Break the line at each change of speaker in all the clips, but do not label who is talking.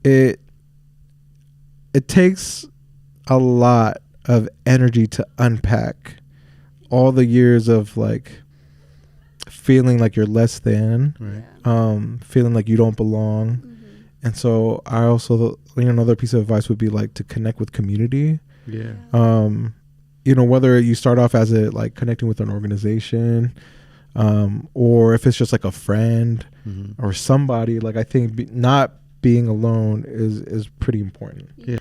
it takes a lot of energy to unpack all the years of like feeling like you're less than,
Right.
Feeling like you don't belong. And so I also, another piece of advice would be like to connect with community.
Yeah.
Whether you start off as like connecting with an organization, or if it's just like a friend or somebody, like I think not being alone is pretty important.
Yeah.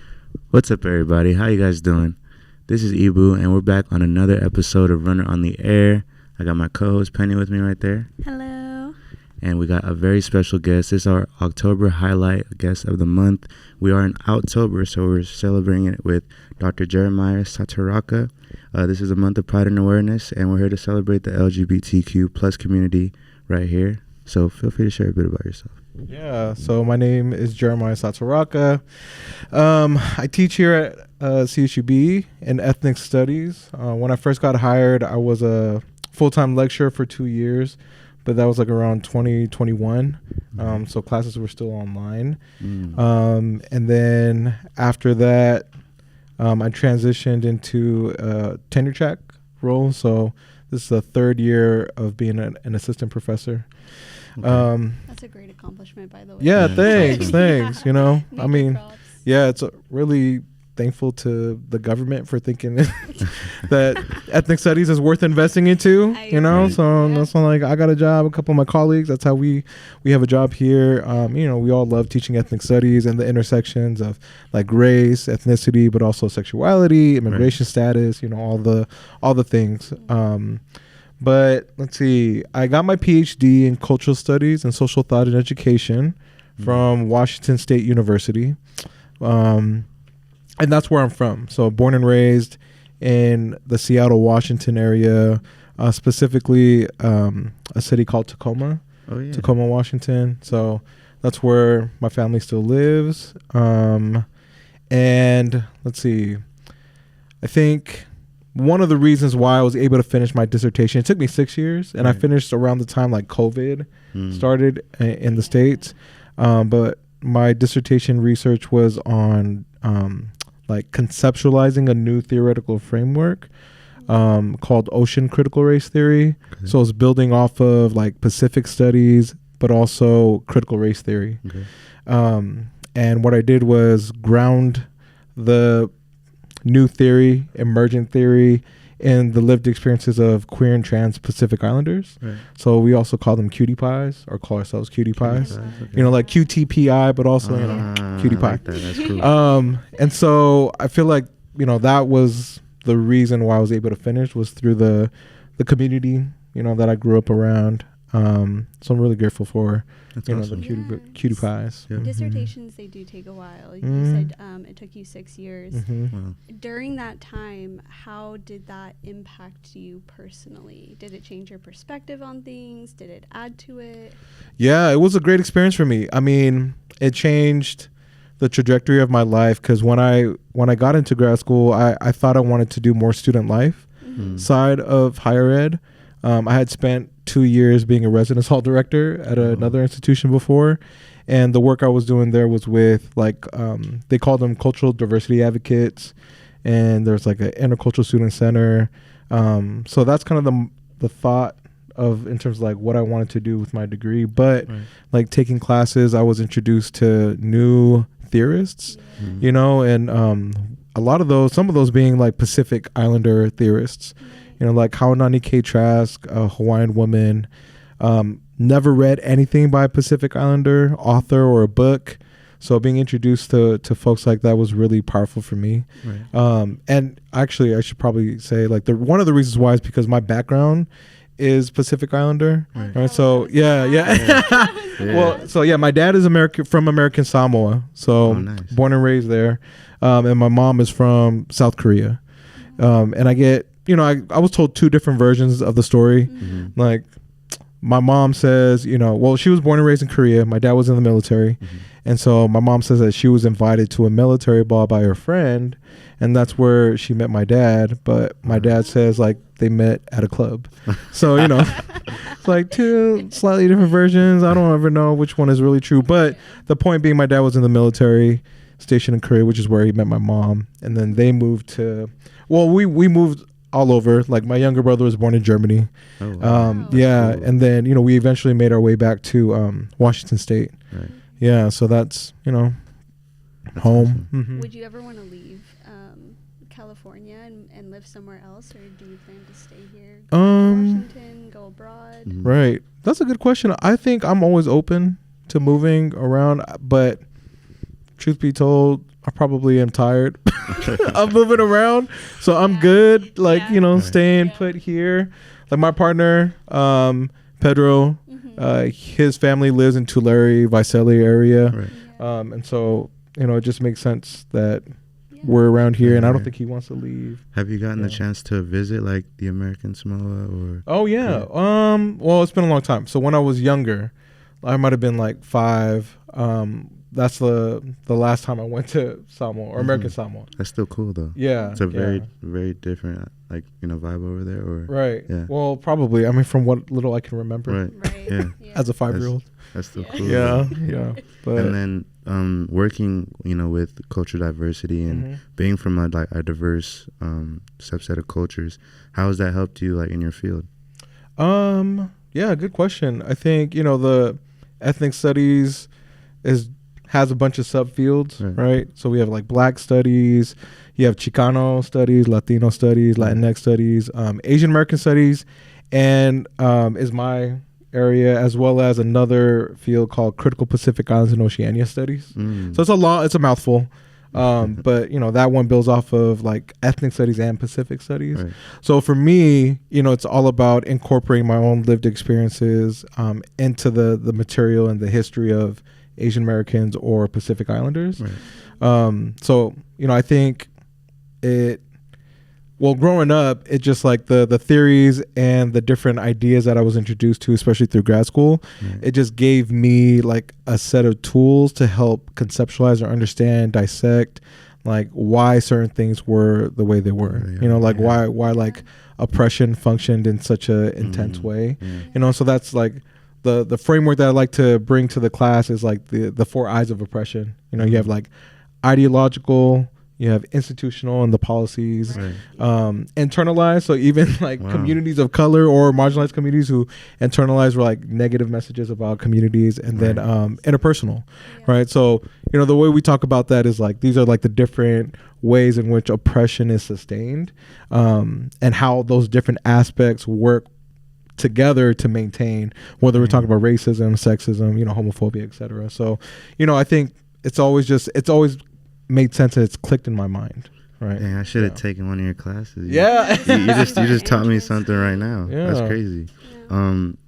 What's up, everybody? How you guys doing? This is Ebu, and we're back on another episode of Runner on the Air. I got my co-host Penny with me right there.
Hello.
And we got a very special guest. This is our October highlight guest of the month. We are in October, so we're celebrating it with Dr. Jeremiah Sataraka. This is a month of pride and awareness, and we're here to celebrate the LGBTQ plus community right here. So feel free to share a bit about yourself.
Yeah, so my name is Jeremiah Sataraka. I teach here at CSUB in ethnic studies. When I first got hired, I was a full-time lecturer for 2 years, but that was like around 2021. So classes were still online. And then after that, I transitioned into a tenure track role. So this is the third year of being an assistant professor.
That's a great accomplishment, by the way.
Yeah, thanks. I mean,
props.
yeah, it's really thankful to the government for thinking that ethnic studies is worth investing into, so that's not like I got a job, a couple of my colleagues, that's how we have a job here. We all love teaching ethnic studies and the intersections of like race, ethnicity, but also sexuality, immigration status, all the things. But let's see, I got my PhD in cultural studies and social thought and education from Washington State University. And that's where I'm from. So born and raised in the Seattle, Washington area, specifically a city called Tacoma, Tacoma, Washington. So that's where my family still lives. And let's see, I think one of the reasons why I was able to finish my dissertation, it took me 6 years, and I finished around the time like COVID started in the States. But my dissertation research was on like conceptualizing a new theoretical framework called ocean critical race theory. Okay. So it's building off of like Pacific studies, but also critical race theory. Okay. And what I did was ground the new theory, emergent theory, in the lived experiences of queer and trans Pacific Islanders. Right. So we also call them cutie pies, or call ourselves cutie pies. Okay. Like QTPI, but also cutie pie.
Like that. That's cool.
And so I feel like that was the reason why I was able to finish, was through the community that I grew up around. So I'm really grateful for
awesome.
the cutie pies.
Yeah. Dissertations, they do take a while. You said it took you 6 years.
Wow.
During that time, how did that impact you personally? Did it change your perspective on things? Did it add to it?
Yeah, it was a great experience for me. I mean, it changed the trajectory of my life, because when I got into grad school, I thought I wanted to do more student life side of higher ed. I had spent 2 years being a residence hall director at another institution before, and the work I was doing there was with like they called them cultural diversity advocates, and there's like an intercultural student center. So that's kind of the thought of in terms of like what I wanted to do with my degree. But like taking classes, I was introduced to new theorists, and a lot of some of those being like Pacific Islander theorists. Like Haunani K. Trask, a Hawaiian woman. Never read anything by a Pacific Islander author or a book. So being introduced to folks like that was really powerful for me. Right. And actually, I should probably say like one of the reasons why is because my background is Pacific Islander. Right. So yeah. Well, so yeah, my dad is from American Samoa. So nice. Born and raised there. And my mom is from South Korea. And I get, I was told two different versions of the story. Like my mom says, well, she was born and raised in Korea. My dad was in the military. And so my mom says that she was invited to a military ball by her friend, and that's where she met my dad. But my dad says like they met at a club. So, you know, it's like two slightly different versions. I don't ever know which one is really true. But the point being, my dad was in the military, stationed in Korea, which is where he met my mom. And then they moved to, well, we moved all over. Like my younger brother was born in Germany.
Oh, wow.
Yeah.
Cool.
And then, you know, we eventually made our way back to Washington State.
Right.
Yeah. So that's, you know,
That's
home.
awesome.
Mhm.
Would you ever want to leave California and live somewhere else, or do you plan to stay here? Go to Washington, go abroad.
Mhm.
Right. That's a good question. I think I'm always open to moving around, but truth be told, I probably am tired of moving around. So I'm good, like,
Yeah.
you know,
Right.
staying put here. Like my partner, Pedro, his family lives in Tulare, Visalia area.
Right.
Yeah.
And so, you know, it just makes sense that
Yeah.
we're around here, and I don't
Right.
think he wants to leave.
Have you gotten the
Yeah.
chance to visit like the American Samoa or?
Oh yeah. Well, it's been a long time. So when I was younger, I might have been like 5. That's the last time I went to Samoa or American Samoa.
That's still cool though.
Yeah.
It's a
yeah.
very different like, you know, vibe over there. Or
Right.
Yeah.
Well, probably. I mean, from what little I can remember
Right.
Right.
Yeah.
as a 5-year-old.
That's still
Yeah.
cool.
Yeah. Yeah. But
And then working, you know, with cultural diversity and being from a diverse subset of cultures, how has that helped you like in your field?
Yeah, good question. I think, you know, the ethnic studies has a bunch of subfields, right? So we have like Black studies, you have Chicano studies, Latino studies, Latinx studies, Asian American studies, and is my area, as well as another field called Critical Pacific Islands and Oceania Studies. So it's a mouthful. But you know, that one builds off of like ethnic studies and Pacific studies.
Right.
So for me, you know, it's all about incorporating my own lived experiences into the material and the history of Asian Americans or Pacific Islanders.
Right.
So, you know, I think growing up, it just like the theories and the different ideas that I was introduced to, especially through grad school, it just gave me like a set of tools to help conceptualize or understand, dissect, like why certain things were the way they were. You know, like why like oppression functioned in such a intense way. You know, so that's like the framework that I like to bring to the class is like the 4 eyes of oppression. You know, you have like ideological, you have institutional and the policies, internalized. So even like communities of color or marginalized communities who internalize were like negative messages about communities, and then interpersonal, right? So, you know, the way we talk about that is like these are like the different ways in which oppression is sustained, and how those different aspects work together to maintain, whether we're talking about racism, sexism, you know, homophobia, etc. So, you know, I think it's always made sense and it's clicked in my mind, right?
Dang, I should have taken one of your classes.
Yeah.
You just taught me something right now.
Yeah.
That's crazy.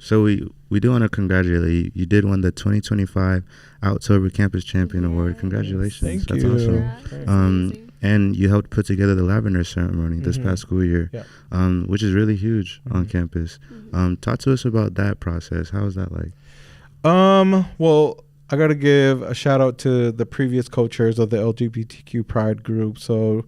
So we do want to congratulate you. You did win the 2025 October Campus Champion Award. Congratulations.
Thank
That's
you.
awesome.
Yeah, that's amazing.
And you helped put together the lavender ceremony this past school year, which is really huge on campus. Talk to us about that process. How was that like?
Well, I got to give a shout out to the previous co-chairs of the LGBTQ Pride group. So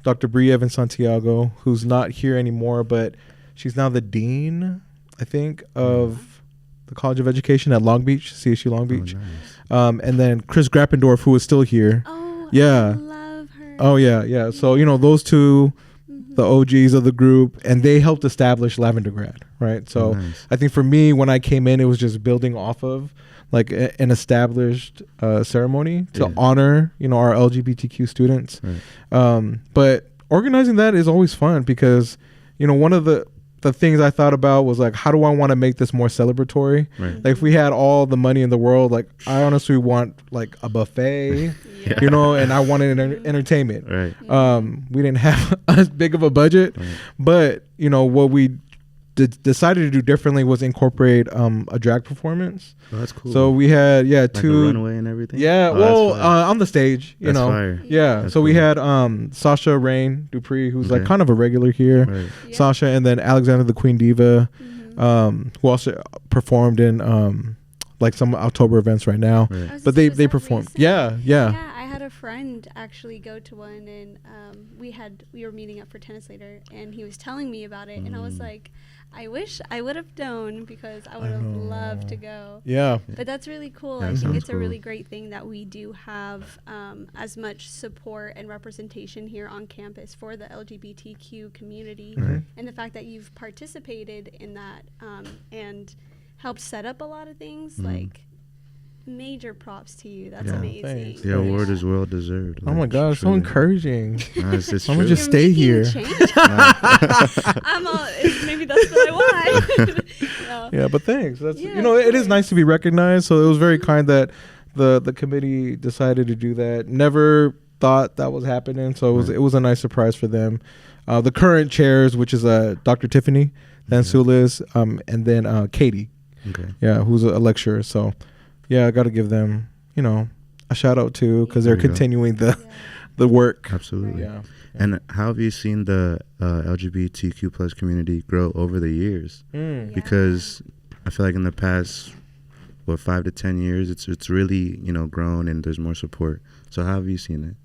Dr. Bree Evans Santiago, who's not here anymore, but she's now the dean, I think, of the College of Education at Long Beach, CSU Long Beach.
Nice.
And then Chris Grappendorf, who is still here.
Oh,
Yeah.
I love her.
Oh, yeah. So, you know, those two, the OGs of the group, and they helped establish Lavender Grad, right? So
Nice.
I think for me, when I came in, it was just building off of like an established ceremony to honor, you know, our LGBTQ students. But organizing that is always fun because, you know, one of the things I thought about was like, how do I want to make this more celebratory? Like if we had all the money in the world, like I honestly want like a buffet, you know, and I wanted entertainment. We didn't have as big of a budget, but you know, what we decided to do differently was incorporate a drag performance.
Oh, that's cool.
So we had
like
two
a runway and everything.
Yeah,
Oh,
on the stage, you
that's
know.
fire.
Yeah.
That's
So we
cool.
had Sasha Rain Dupree, who's like kind of a regular here.
Yeah.
Sasha, and then Alexander the Queen Diva, who also performed in like some October events right now.
Right.
But they perform. Yeah.
Yeah, I had a friend actually go to one, and we were meeting up for tennis later, and he was telling me about it, and I was like, I wish I would have known, because I would have loved to go.
Yeah.
But that's really cool.
That
I think
sounds
it's a really
cool.
great thing that we do have as much support and representation here on campus for the LGBTQ community,
Right.
and the fact that you've participated in that and helped set up a lot of things. Like, major props to you. That's
Yeah.
amazing.
Thanks.
The award is well deserved.
Oh my gosh, so
truly.
encouraging.
It's
I'm gonna
true.
just stay
You're
here.
making a change. Maybe that's what I want. No.
Yeah, but thanks. That's
Yeah,
you know,
of
it is
course.
nice to be recognized. So it was very kind that the committee decided to do that. Never thought that was happening, so
Right.
it was a nice surprise for them. The current chairs, which is Dr. Tiffany Dansulis, and then Katie,
Okay.
yeah, who's a lecturer. So yeah, I got to give them, you know, a shout out too, because they're
There you go.
continuing
Yeah.
the work.
Absolutely.
Yeah.
And how have you seen the LGBTQ plus community grow over the years?
Yeah.
Because I feel like in the past, 5 to 10 years, it's really, grown, and there's more support. So how have you seen it?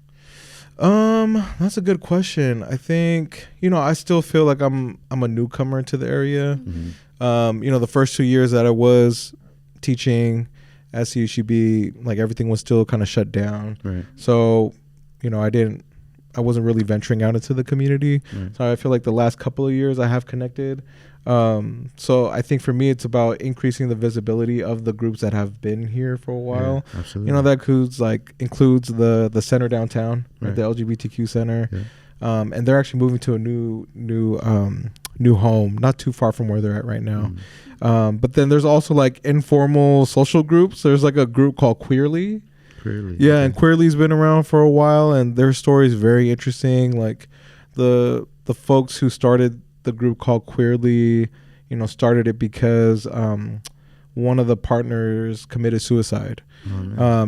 That's a good question. I think, I still feel like I'm a newcomer to the area.
Mm-hmm.
The first 2 years that I was teaching at CUCB, like everything was still kind of shut down.
Right.
So, I wasn't really venturing out into the community.
Right.
So I feel like the last couple of years I have connected. So I think for me, it's about increasing the visibility of the groups that have been here for a while.
Yeah, absolutely.
That includes the center downtown,
Right.
the LGBTQ center.
Yeah.
And they're actually moving to a new home, not too far from where they're at right now. But then there's also like informal social groups. There's like a group called Queerly.
Clearly.
Yeah,
Okay.
and Queerly's been around for a while, and their story is very interesting. Like the folks who started the group called Queerly, started it because one of the partners committed suicide.
Oh,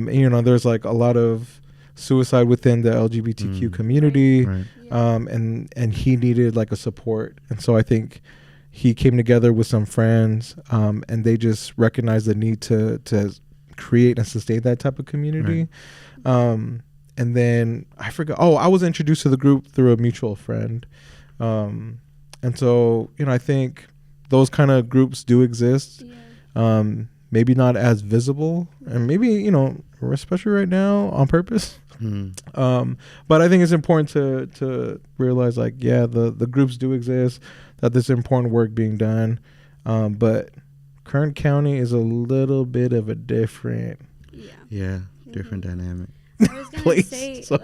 man.
And, there's like a lot of suicide within the LGBTQ community,
Right.
Yeah.
and he needed like a support, and so I think he came together with some friends, and they just recognized the need to create and sustain that type of community. And then I forgot. Oh, I was introduced to the group through a mutual friend, and so I think those kind of groups do exist.
Yeah.
Maybe not as visible, and maybe especially right now on purpose. But I think it's important to realize, like, yeah, the groups do exist, that there's important work being done, but Kern County is a little bit of a different
Yeah.
Different dynamic.
I was gonna
place,
say,
so-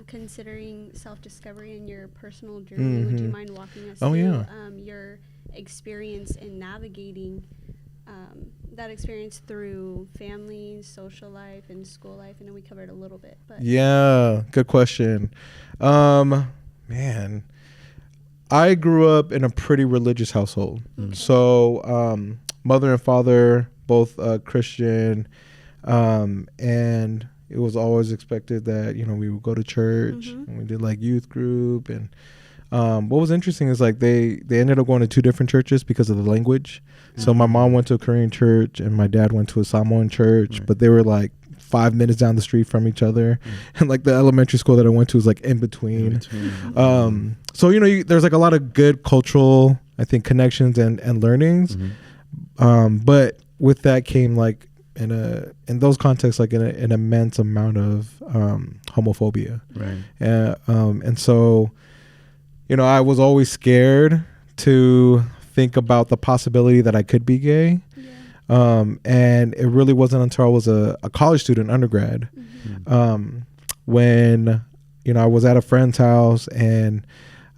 considering self-discovery and your personal journey, would you
Mhm.
mind walking us
Oh,
through
yeah.
your experience in navigating that experience through family, social life, and school life? I know we covered a little bit, but
Yeah, good question. Man, I grew up in a pretty religious household.
Okay.
So, mother and father, both Christian, and it was always expected that, we would go to church, and we did like youth group. And what was interesting is like they ended up going to two different churches because of the language. So my mom went to a Korean church and my dad went to a Samoan church,
Right.
but they were like 5 minutes down the street from each other. And like the elementary school that I went to was like in between. So, there's like a lot of good cultural, I think, connections and learnings. But with that came like in those contexts, like an immense amount of homophobia.
Right.
And so, I was always scared to think about the possibility that I could be gay.
yeah.
And it really wasn't until I was a college student, undergrad, when, I was at a friend's house and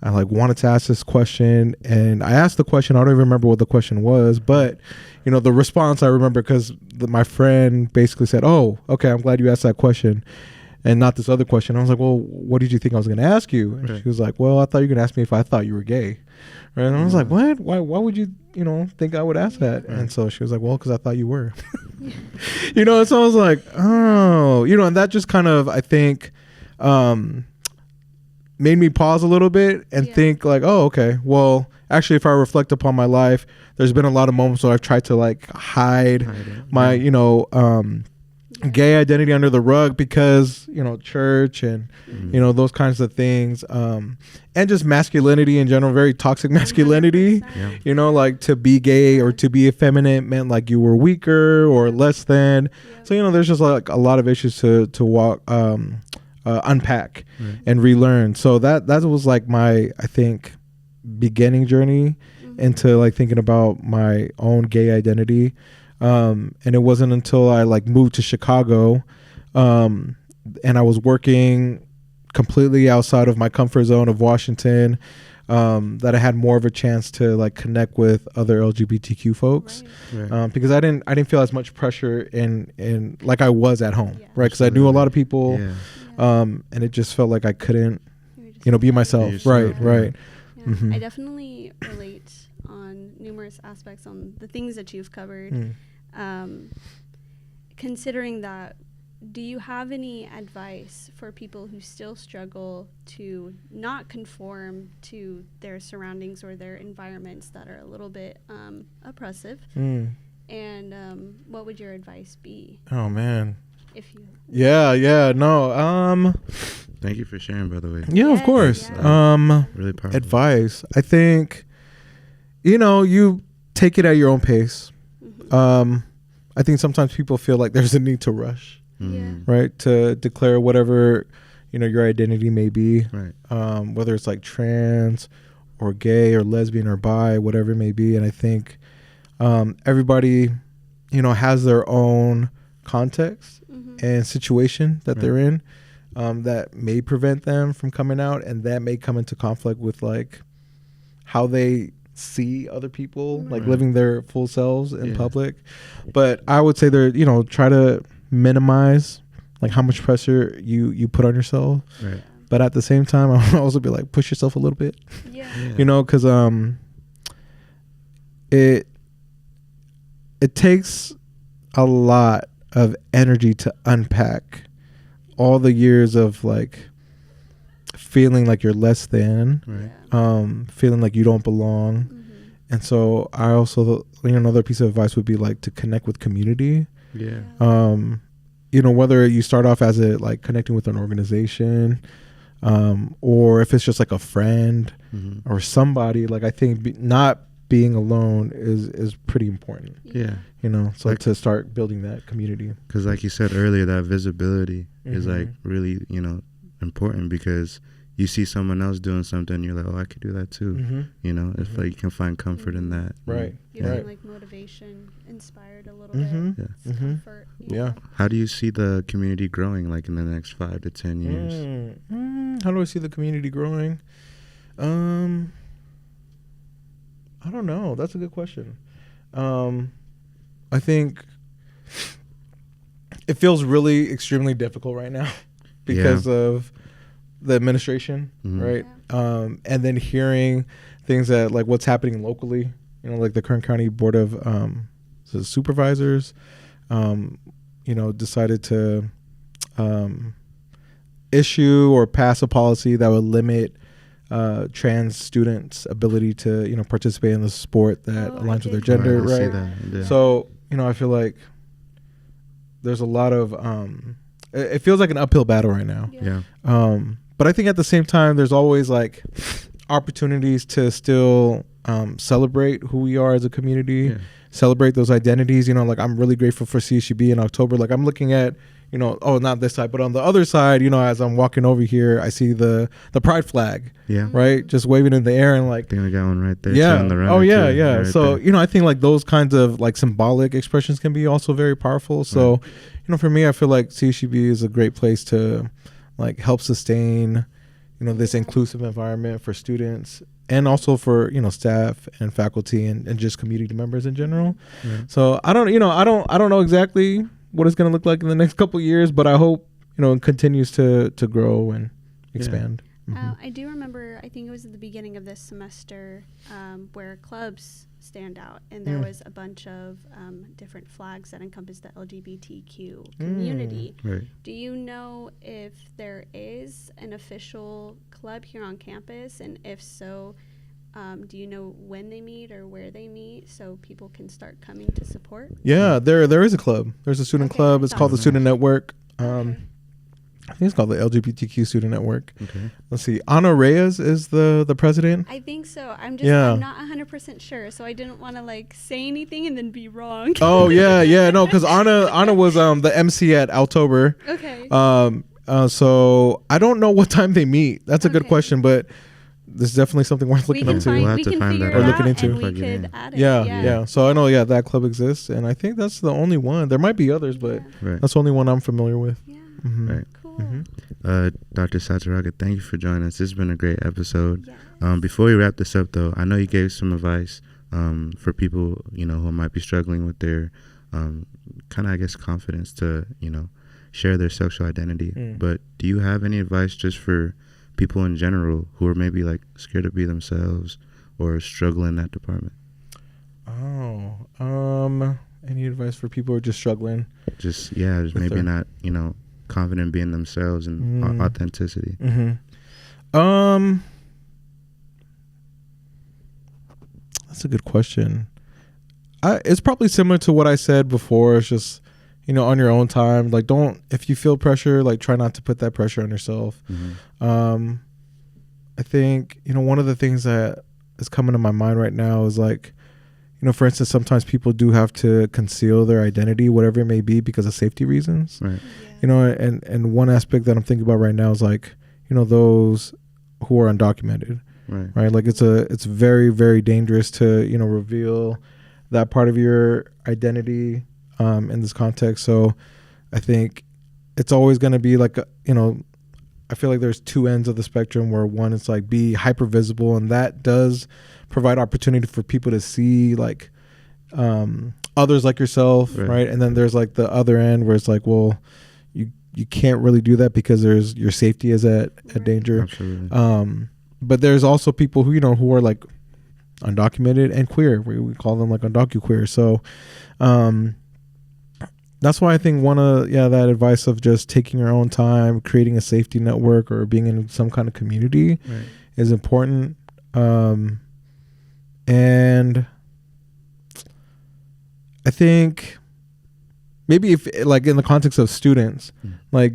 I like wanted to ask this question, and I asked the question. I don't even remember what the question was, but the response I remember, because my friend basically said, "Oh, okay, I'm glad you asked that question and not this other question." I was like, "Well, what did you think I was going to ask you?" And
Right.
she was like, "Well, I thought you were going to ask me if I thought you were gay." Right? And I was like, "What? Why would you, think I would ask that?"
Right.
And so she was like, "Well, because I thought you were." And so I was like, "Oh," and that just kind of, I think, made me pause a little bit and
Yeah.
think like, "Oh, okay. Well, actually, if I reflect upon my life, there's been a lot of moments where I've tried to like hide my, gay identity under the rug because, church and, those kinds of things. And just masculinity in general, very toxic masculinity,
100%.
like to be gay or to be effeminate meant like you were weaker or less than. So, there's just like a lot of issues to walk, unpack and relearn. So that was like my, I think, beginning journey into like thinking about my own gay identity. And it wasn't until I like moved to Chicago, and I was working completely outside of my comfort zone of Washington, that I had more of a chance to like connect with other LGBTQ folks, because I didn't feel as much pressure in like I was at home, right? Because I knew a lot of people, and it just felt like I couldn't, be myself, right.
I definitely relate on numerous aspects on the things that you've covered. Considering that, do you have any advice for people who still struggle to not conform to their surroundings or their environments that are a little bit oppressive? And what would your advice be?
Oh man.
If you
Thank you for sharing, by the way.
Of course.
Really powerful
advice. I think you take it at your own pace. I think sometimes people feel like there's a need to rush, right, to declare whatever your identity may be, right, whether it's like trans or gay or lesbian or bi, whatever it may be. And I think everybody has their own context and situation that they're in, that may prevent them from coming out, and that may come into conflict with like how they see other people like living their full selves in public. But I would say they're try to minimize like how much pressure you put on yourself, but at the same time I would also be like, push yourself a little bit, because it takes a lot of energy to unpack all the years of like feeling like you're less than, feeling like you don't belong. And so I also, another piece of advice would be like to connect with community. Whether you start off as like connecting with an organization, or if it's just like a friend or somebody, like I think not being alone is pretty important. So like, to start building that community. Because
like you said earlier, that visibility is like really, important, because you see someone else doing something, you're like, oh, I could do that too. If like you can find comfort in that.
Right.
You're feeling like motivation, inspired a little bit. Comfort.
How do you see the community growing like in the next 5 to 10 years?
How do I see the community growing? I don't know. That's a good question. I think it feels really extremely difficult right now because of the administration, right? And then hearing things that like what's happening locally, like the Kern County Board of Supervisors, decided to issue or pass a policy that would limit trans students' ability to participate in the sport that aligns with their gender, right? So I feel like there's a lot of it feels like an uphill battle right now. But I think at the same time, there's always like opportunities to still celebrate who we are as a community, celebrate those identities. Like I'm really grateful for CSUB in October. Like I'm looking at, not this side, but on the other side, as I'm walking over here, I see the pride flag, right, just waving in the air, and like,
I think I got one right there. Too, on the
right so there. I think like those kinds of like symbolic expressions can be also very powerful. So for me, I feel like CSUB is a great place to like help sustain this inclusive environment for students, and also for staff and faculty and just community members in general. So I don't know exactly what it's going to look like in the next couple of years, but I hope it continues to grow and expand.
I do remember, I think it was at the beginning of this semester, where clubs stand out, and there was a bunch of different flags that encompass the LGBTQ community. Do you know if there is an official club here on campus, and if so, Do you know when they meet or where they meet so people can start coming to support?
Yeah, there is a club. There's a student club. It's called the Student Network.
Okay.
I think it's called the LGBTQ Student Network.
Okay.
Let's see. Ana Reyes is the president.
I think so. I'm not 100% sure, so I didn't want to like say anything and then be wrong.
Oh yeah, no, because Ana was the MC at October.
Okay.
So I don't know what time they meet. That's a good
Okay.
question, but this is definitely something worth looking
we
up
can
to.
We'll have
we
to
can
find
figure
that
it
out. Or
out
looking into.
and we
Plug it in.
could add it.
Yeah. So I know, that club exists, and I think that's the only one. There might be others, but
Right.
that's the only one I'm familiar with.
Yeah.
Mhm.
Right.
Cool.
Dr. Sataraka, thank you for joining us. This has been a great episode.
Yes.
Before we wrap this up, though, I know you gave some advice for people, who might be struggling with their kind of, I guess, confidence to, share their sexual identity. But do you have any advice just for people in general who are maybe like scared to be themselves or struggle in that department?
Any advice for people who are just struggling?
Just maybe
their-
not, confident being themselves and authenticity.
That's a good question. It's probably similar to what I said before. It's just, on your own time. Like, if you feel pressure, like, try not to put that pressure on yourself. I think, one of the things that is coming to my mind right now is like, for instance, sometimes people do have to conceal their identity, whatever it may be, because of safety reasons.
Right.
And one aspect that I'm thinking about right now is like, those who are undocumented. Right. Like it's very, very dangerous to, reveal that part of your identity in this context. So I think it's always going to be like, I feel like there's two ends of the spectrum where one is like be hyper visible, and that does provide opportunity for people to see like others like yourself. Right. And then there's like the other end where it's like, well, you can't really do that because your safety is at danger.
Absolutely.
But there's also people who who are like undocumented and queer. We call them like undocuqueer. So that's why I think that advice of just taking your own time, creating a safety network or being in some kind of community is important. And I think maybe if like in the context of students, like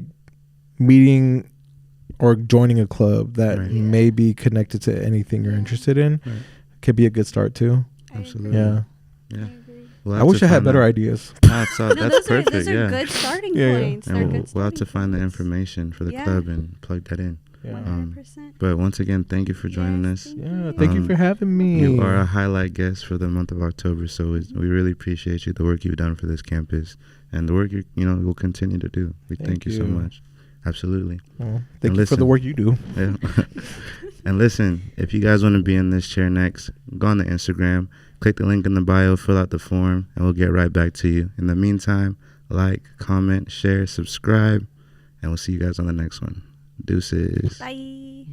meeting or joining a club that may be connected to anything you're interested in could be a good start too.
Absolutely.
Yeah.
Yeah.
I wish I had better ideas.
That's
those
perfect.
Those are good starting points.
And we'll have to find the information for the club and plug that in.
100%.
But once again, thank you for joining us.
Thank you for having me.
You are a highlight guest for the month of October, so we really appreciate you, the work you've done for this campus, and the work you will continue to do. We thank you so much. Absolutely.
Well, thank you for the work you do.
Yeah. And listen, if you guys want to be in this chair next, go on the Instagram, click the link in the bio, fill out the form, and we'll get right back to you. In the meantime, like, comment, share, subscribe, and we'll see you guys on the next one. Deuces.
Bye.